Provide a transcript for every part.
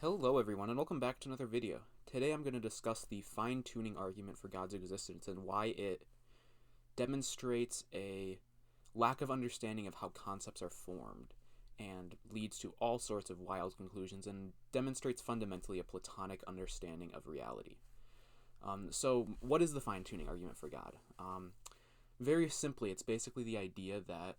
Hello everyone and welcome back to another video. Today I'm going to discuss the fine-tuning argument for God's existence and why it demonstrates a lack of understanding of how concepts are formed and leads to all sorts of wild conclusions and demonstrates fundamentally a Platonic understanding of reality. So what is the fine-tuning argument for God? Very simply, it's basically the idea that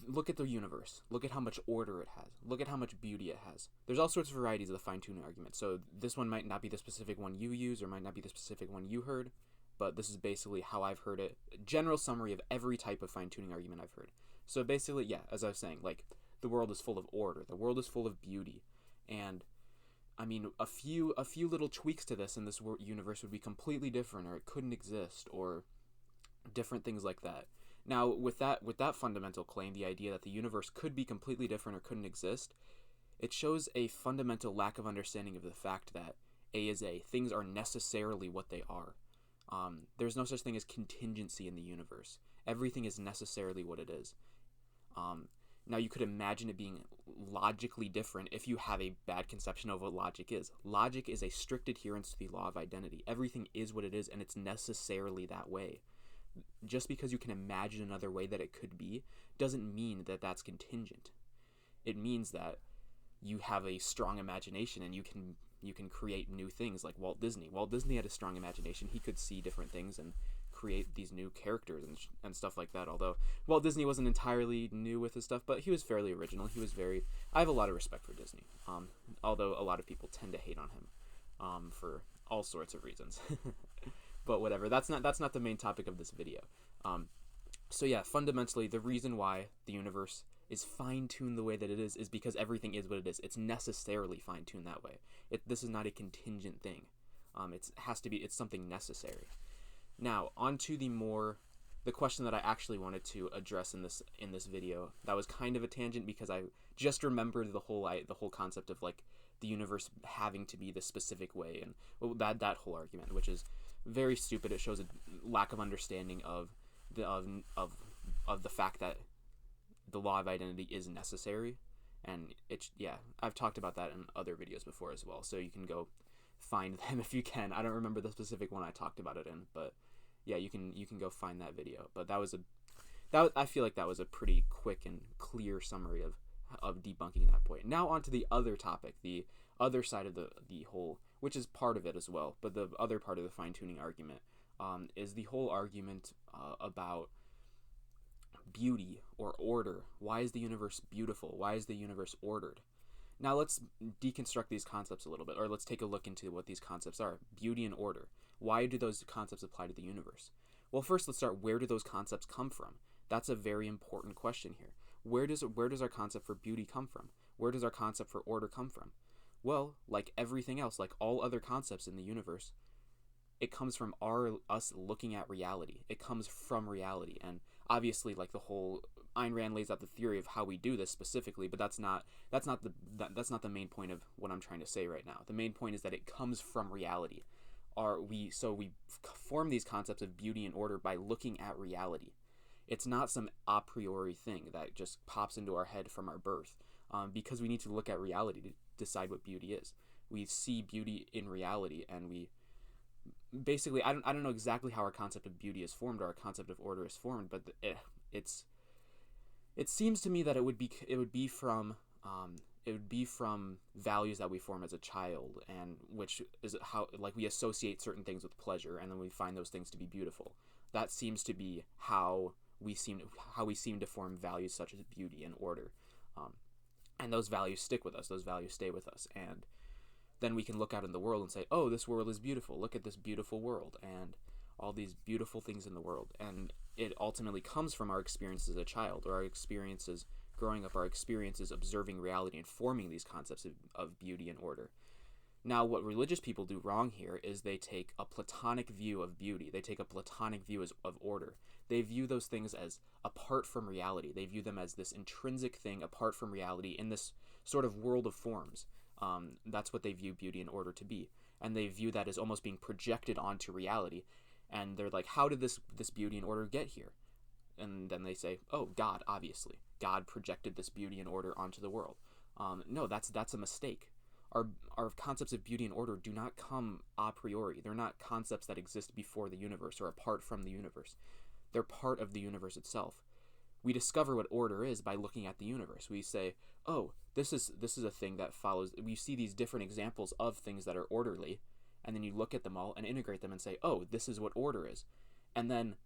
look at the universe. Look at how much order it has. Look at how much beauty it has. There's all sorts of varieties of the fine-tuning argument. So this one might not be the specific one you use or might not be the specific one you heard, but this is basically how I've heard it. A general summary of every type of fine-tuning argument I've heard. So basically, yeah, as I was saying, like the world is full of order. The world is full of beauty. And I mean, a few little tweaks to this and this universe would be completely different, or it couldn't exist, or different things like that. Now, with that fundamental claim, the idea that the universe could be completely different or couldn't exist, it shows a fundamental lack of understanding of the fact that A is A. Things are necessarily what they are. There's no such thing as contingency in the universe. Everything is necessarily what it is. Now, you could imagine it being logically different if you have a bad conception of what logic is. Logic is a strict adherence to the law of identity. Everything is what it is, and it's necessarily that way. Just because you can imagine another way that it could be doesn't mean that that's contingent. It means that you have a strong imagination and you can create new things, like Walt Disney. Walt Disney had a strong imagination. He could see different things and create these new characters and stuff like that. Although Walt Disney wasn't entirely new with his stuff, but he was fairly original. I have a lot of respect for Disney. Although a lot of people tend to hate on him for all sorts of reasons. But whatever, that's not the main topic of this video. So yeah, fundamentally, the reason why the universe is fine-tuned the way that it is because everything is what it is. It's necessarily fine-tuned that way. This is not a contingent thing. It's something necessary. Now, on to the question that I actually wanted to address in this video. That was kind of a tangent because I just remembered the whole concept of like the universe having to be this specific way, and that whole argument, which is very stupid. It shows a lack of understanding of the fact that the law of identity is necessary, and I've talked about that in other videos before as well. So you can go find them if you can. I don't remember the specific one I talked about it in, but yeah, you can go find that video. But I feel like that was a pretty quick and clear summary of debunking that point. Now on to the other topic, the other side of the whole, which is part of it as well, but the other part of the fine-tuning argument is the whole argument about beauty or order. Why is the universe beautiful? Why is the universe ordered? Now let's deconstruct these concepts a little bit, or let's take a look into what these concepts are. Beauty and order. Why do those concepts apply to the universe? Well, first let's start, where do those concepts come from? That's a very important question here. Where does our concept for beauty come from? Where does our concept for order come from? Well, like everything else, like all other concepts in the universe, it comes from us looking at reality. It comes from reality, and obviously, like the whole Ayn Rand lays out the theory of how we do this specifically, but that's not the main point of what I'm trying to say right now. The main point is that it comes from reality. We form these concepts of beauty and order by looking at reality. It's not some a priori thing that just pops into our head from our birth, because we need to look at reality to decide what beauty is. We see beauty in reality, and we basically, I don't know exactly how our concept of beauty is formed or our concept of order is formed, but it seems to me that it would be from values that we form as a child, and which is how, like, we associate certain things with pleasure, and then we find those things to be beautiful. That seems to be how we seem to form values such as beauty and order, and those values stick with us. Those values stay with us, and then we can look out in the world and say, oh, this world is beautiful. Look at this beautiful world and all these beautiful things in the world. And it ultimately comes from our experiences as a child, or our experiences growing up, our experiences observing reality and forming these concepts of beauty and order. Now, what religious people do wrong here is they take a Platonic view of beauty. They take a Platonic view of order. They view those things as apart from reality. They view them as this intrinsic thing apart from reality in this sort of world of forms. That's what they view beauty and order to be. And they view that as almost being projected onto reality. And they're like, how did this beauty and order get here? And then they say, oh, God, obviously. God projected this beauty and order onto the world. No, that's a mistake. Our concepts of beauty and order do not come a priori. They're not concepts that exist before the universe or apart from the universe. They're part of the universe itself. We discover what order is by looking at the universe. We say, oh, this is a thing that follows. We see these different examples of things that are orderly, and then you look at them all and integrate them and say, oh, this is what order is. And then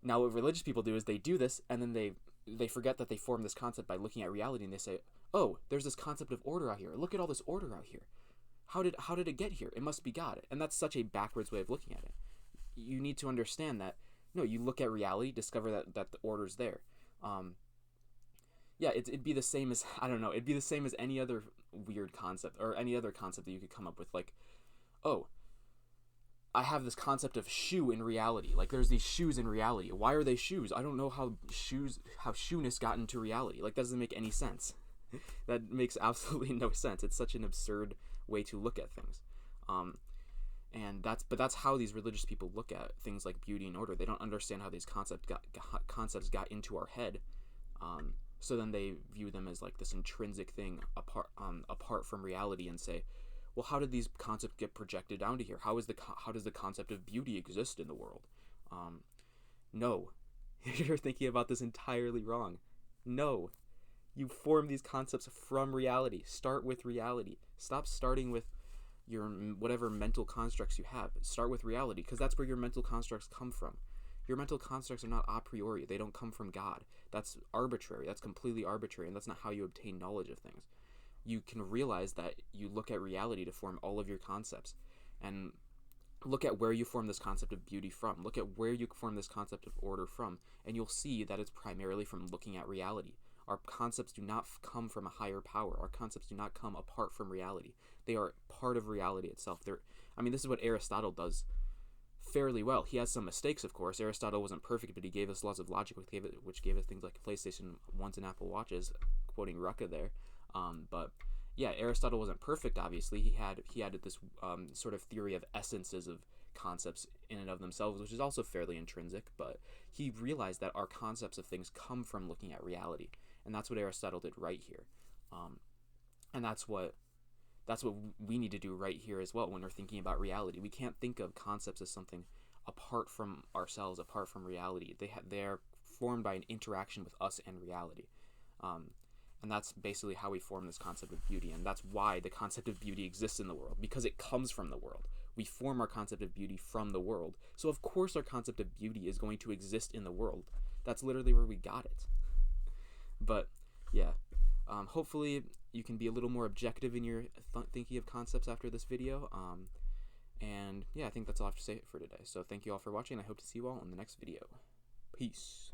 now what religious people do is they do this, and then they forget that they formed this concept by looking at reality, and they say, oh, there's this concept of order out here. Look at all this order out here. How did it get here? It must be God. And that's such a backwards way of looking at it. You need to understand that, no, you look at reality, discover that the order's there. Yeah, it'd be the same as, I don't know, it'd be the same as any other weird concept, or any other concept that you could come up with, like, oh, I have this concept of shoe in reality. Like, there's these shoes in reality. Why are they shoes? I don't know how shoeness got into reality. Like, that doesn't make any sense. That makes absolutely no sense. It's such an absurd way to look at things. And that's how these religious people look at things like beauty and order. They don't understand how these concepts got into our head. So then they view them as like this intrinsic thing apart from reality, and say, well, how did these concepts get projected down to here? How does the concept of beauty exist in the world? No, you're thinking about this entirely wrong. No, you form these concepts from reality. Start with reality. Stop starting with your whatever mental constructs you have. Start with reality, because that's where your mental constructs come from. Your mental constructs are not a priori. They don't come from God. That's arbitrary. That's completely arbitrary, and that's not how you obtain knowledge of things. You can realize that you look at reality to form all of your concepts, and look at where you form this concept of beauty from. Look at where you form this concept of order from, and you'll see that it's primarily from looking at reality. Our concepts do not come from a higher power. Our concepts do not come apart from reality. They are part of reality itself. This is what Aristotle does fairly well. He has some mistakes, of course. Aristotle wasn't perfect, but he gave us laws of logic, which gave us things like PlayStation 1s and Apple Watches, quoting Rucka there. But yeah, Aristotle wasn't perfect, obviously. He had this sort of theory of essences of concepts in and of themselves, which is also fairly intrinsic, but he realized that our concepts of things come from looking at reality, and that's what Aristotle did right here. And that's what we need to do right here as well when we're thinking about reality. We can't think of concepts as something apart from ourselves, apart from reality. They are formed by an interaction with us and reality. And that's basically how we form this concept of beauty, and that's why the concept of beauty exists in the world, because it comes from the world. We form our concept of beauty from the world, so of course our concept of beauty is going to exist in the world. That's literally where we got it. But yeah, hopefully you can be a little more objective in your thinking of concepts after this video. And yeah, I think that's all I have to say for today. So thank you all for watching, and I hope to see you all in the next video. Peace.